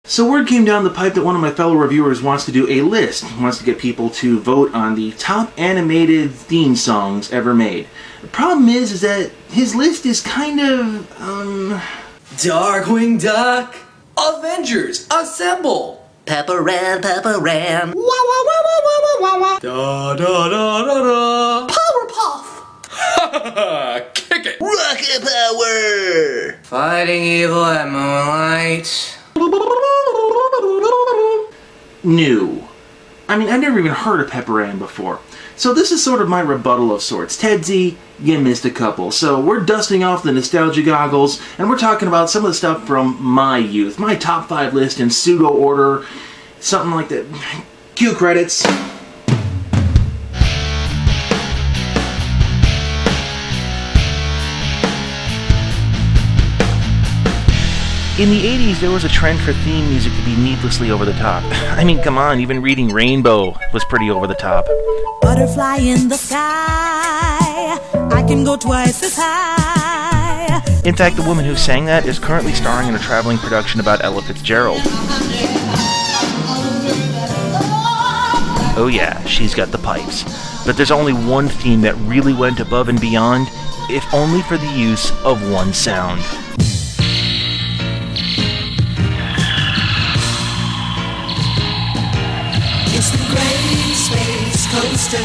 So word came down the pipe that one of my fellow reviewers wants to do a list. He wants to get people to vote on the top animated theme songs ever made. The problem is that his list is kind of, Darkwing Duck! Avengers, assemble! Pepper Ann. Wah wah wah wah wah wah wah wah! Da da da da da! Powerpuff! Kick it! Rocket Power! Fighting evil at moonlight. new. I mean, I've never even heard of Pepper Ann before. So this is sort of my rebuttal of sorts. Tedzey, you missed a couple. So we're dusting off the nostalgia goggles, and we're talking about some of the stuff from my youth. My top 5 list in pseudo order, something like that. Cue credits. In the 80s, there was a trend for theme music to be needlessly over the top. I mean, come on, even reading Rainbow was pretty over the top. Butterfly in the sky, I can go twice as high. In fact, the woman who sang that is currently starring in a traveling production about Ella Fitzgerald. Oh yeah, she's got the pipes. But there's only one theme that really went above and beyond, if only for the use of one sound. It's the Great Space Coaster.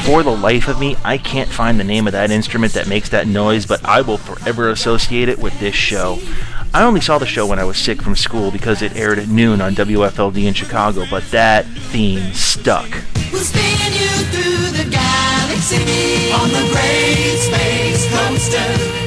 For the life of me, I can't find the name of that instrument that makes that noise, but I will forever associate it with this show. I only saw the show when I was sick from school because it aired at noon on WFLD in Chicago, but that theme stuck. We'll spin you through the galaxy on the Great Space Coaster.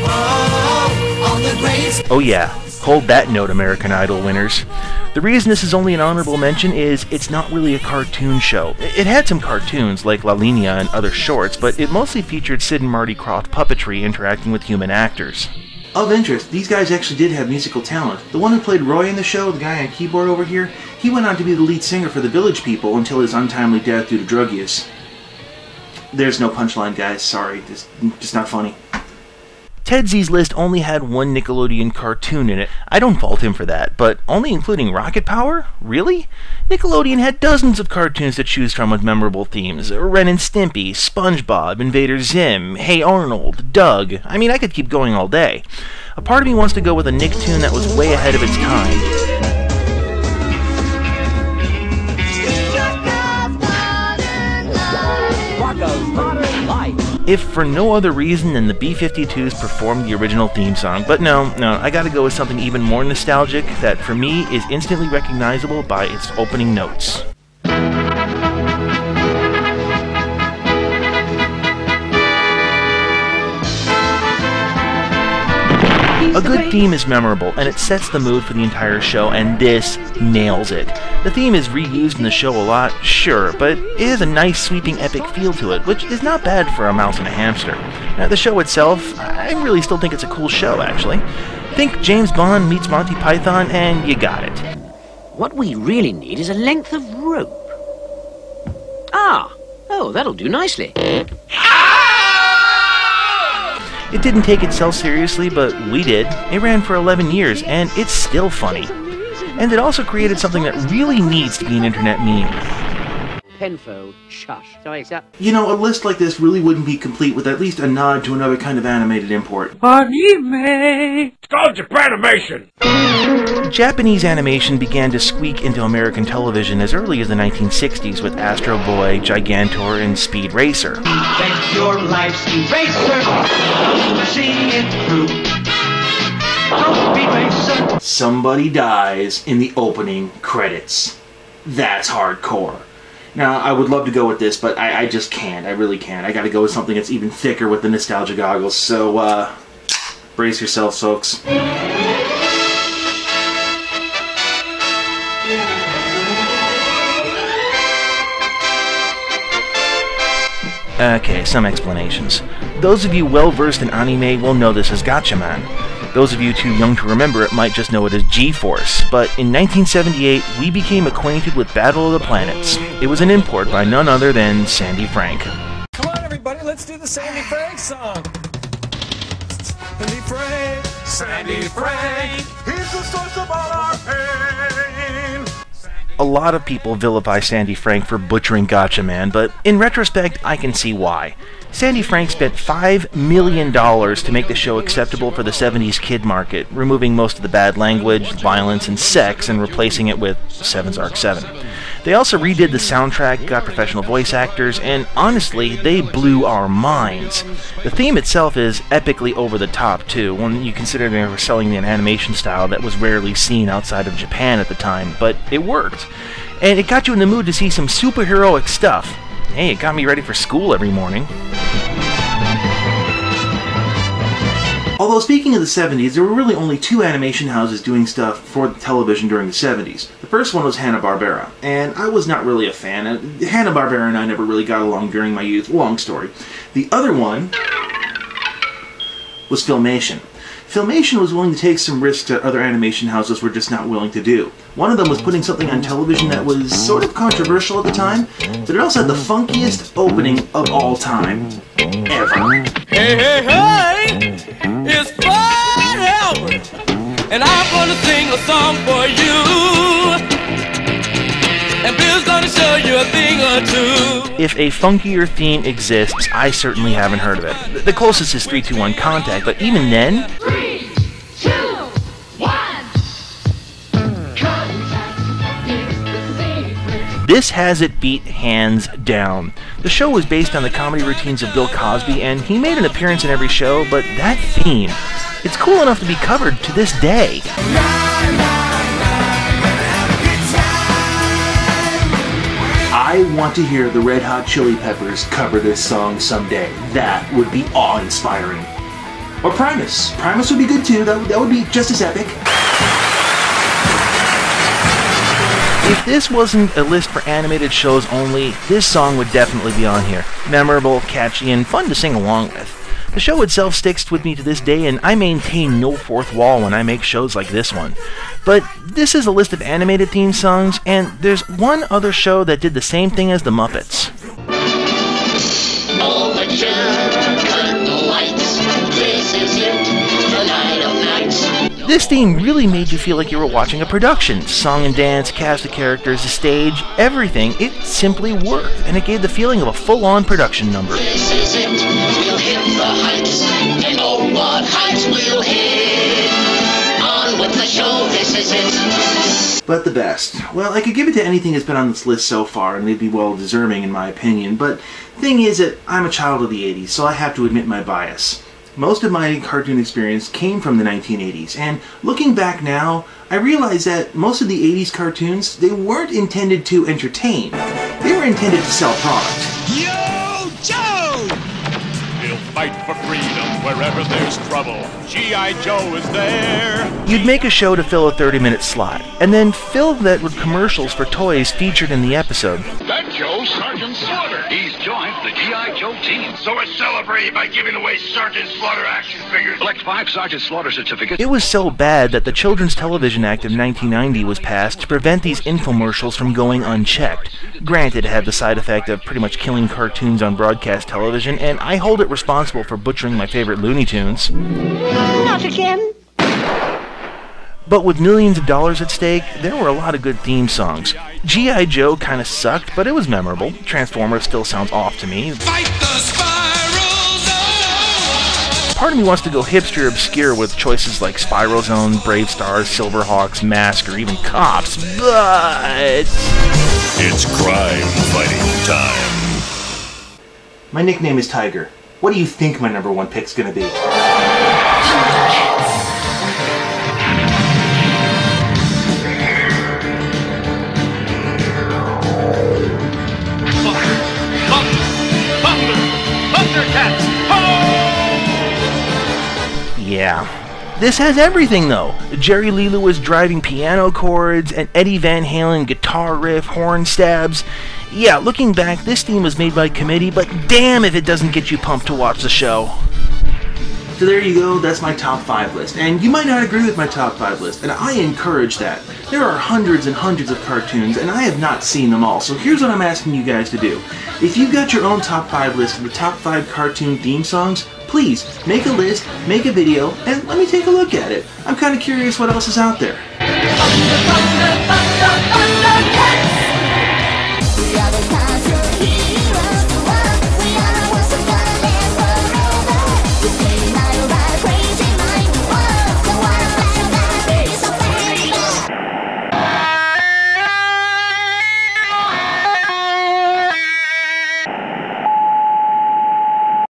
Oh, on the Great. Oh yeah, hold that note, American Idol winners. The reason this is only an honorable mention is it's not really a cartoon show. It had some cartoons like La Linea and other shorts, but it mostly featured Sid and Marty Krofft puppetry interacting with human actors. Of interest, these guys actually did have musical talent. The one who played Roy in the show, the guy on keyboard over here, he went on to be the lead singer for the Village People until his untimely death due to drug use. There's no punchline, guys. Sorry. Just not funny. Tedzey's list only had one Nickelodeon cartoon in it. I don't fault him for that, but only including Rocket Power? Really? Nickelodeon had dozens of cartoons to choose from with memorable themes. Ren and Stimpy, SpongeBob, Invader Zim, Hey Arnold, Doug. I mean, I could keep going all day. A part of me wants to go with a Nicktoon that was way ahead of its time. If for no other reason than the B-52s performed the original theme song. But no, I gotta go with something even more nostalgic that for me is instantly recognizable by its opening notes. A good theme is memorable, and it sets the mood for the entire show, and this nails it. The theme is reused in the show a lot, sure, but it has a nice sweeping epic feel to it, which is not bad for a mouse and a hamster. Now, the show itself, I really still think it's a cool show, actually. Think James Bond meets Monty Python, and you got it. What we really need is a length of rope. Oh, that'll do nicely. It didn't take itself seriously, but we did. It ran for 11 years, and it's still funny. And it also created something that really needs to be an internet meme. Penfo, shush. Sorry, sir. You know, a list like this really wouldn't be complete with at least a nod to another kind of animated import. Anime! It's called Japanimation! Japanese animation began to squeak into American television as early as the 1960s with Astro Boy, Gigantor, and Speed Racer. Take your life's eraser, see it through. Speed Racer. Somebody dies in the opening credits. That's hardcore. Now, I would love to go with this, but I just can't. I really can't. I gotta go with something that's even thicker with the nostalgia goggles, so, brace yourselves, folks. Okay, some explanations. Those of you well-versed in anime will know this as Gatchaman. Those of you too young to remember it might just know it as G-Force, but in 1978 we became acquainted with Battle of the Planets. It was an import by none other than Sandy Frank. Come on everybody, let's do the Sandy Frank song! Sandy Frank, he's the source of all our pain! a lot of people vilify Sandy Frank for butchering Gotcha Man, but in retrospect, I can see why. Sandy Frank spent $5 million to make the show acceptable for the 70s kid market, removing most of the bad language, violence, and sex, and replacing it with Seven's Arc 7. They also redid the soundtrack, got professional voice actors, and honestly, they blew our minds. The theme itself is epically over the top, too, when you consider they were selling an animation style that was rarely seen outside of Japan at the time, but it worked. And it got you in the mood to see some superheroic stuff. Hey, it got me ready for school every morning. Although speaking of the 70s, there were really only two animation houses doing stuff for the television during the 70s. The first one was Hanna-Barbera, and I was not really a fan. Hanna-Barbera and I never really got along during my youth, long story. The other one was Filmation. Filmation was willing to take some risks that other animation houses were just not willing to do. One of them was putting something on television that was sort of controversial at the time, but it also had the funkiest opening of all time, ever. Hey, hey, hey! It's Fred Albert, and I'm gonna sing a song for you. And Bill's gonna show you a thing or two. If a funkier theme exists, I certainly haven't heard of it. The closest is 3-2-1 Contact, but even then... 3, 2, 1. This has it beat hands down. The show was based on the comedy routines of Bill Cosby, and he made an appearance in every show, but that theme, it's cool enough to be covered to this day. I want to hear the Red Hot Chili Peppers cover this song someday. That would be awe-inspiring. Or Primus. Primus would be good too. That would be just as epic. If this wasn't a list for animated shows only, this song would definitely be on here. Memorable, catchy, and fun to sing along with. The show itself sticks with me to this day, and I maintain no fourth wall when I make shows like this one. But this is a list of animated theme songs, and there's one other show that did the same thing as the Muppets. Overture, curtain lights. This is it, the night of nights. This theme really made you feel like you were watching a production. Song and dance, cast of characters, the stage, everything. It simply worked, and it gave the feeling of a full-on production number. This is it, we'll hit the heights, and oh, what heights we'll hit. On with the show, this is it. But the best. Well, I could give it to anything that's been on this list so far, and they'd be well deserving in my opinion, but thing is that I'm a child of the 80s, so I have to admit my bias. Most of my cartoon experience came from the 1980s, and looking back now, I realize that most of the 80s cartoons, they weren't intended to entertain. They were intended to sell product. Yo, Joe! We'll fight for freedom wherever there's trouble. G.I. Joe is there. You'd make a show to fill a 30-minute slot, and then fill that with commercials for toys featured in the episode. That Joe's Sergeant Slaughter. He's joined the G.I. Joe team. So we're celebrating by giving away Sergeant Slaughter action figures. Collect 5 Sergeant Slaughter certificates. It was so bad that the Children's Television Act of 1990 was passed to prevent these infomercials from going unchecked. Granted, it had the side effect of pretty much killing cartoons on broadcast television, and I hold it responsible for butchering my favorite Looney Tunes. Not again. But with millions of dollars at stake, there were a lot of good theme songs. G.I. Joe kinda sucked, but it was memorable. Transformers still sounds off to me. Fight the Spiral Zone. Part of me wants to go hipster obscure with choices like Spiral Zone, Brave Stars, Silverhawks, Mask, or even Cops, but... It's crime fighting time. My nickname is Tiger. What do you think my number one pick's gonna be? Thundercats! Yeah. This has everything, though. Jerry Lee Lewis driving piano chords, and Eddie Van Halen guitar riff, horn stabs. Yeah, looking back, this theme was made by committee, but damn if it doesn't get you pumped to watch the show. So there you go, that's my top 5 list. And you might not agree with my top 5 list, and I encourage that. There are hundreds and hundreds of cartoons, and I have not seen them all, so here's what I'm asking you guys to do. If you've got your own top 5 list of the top 5 cartoon theme songs, please make a list, make a video, and let me take a look at it. I'm kind of curious what else is out there. Thunder, thunder,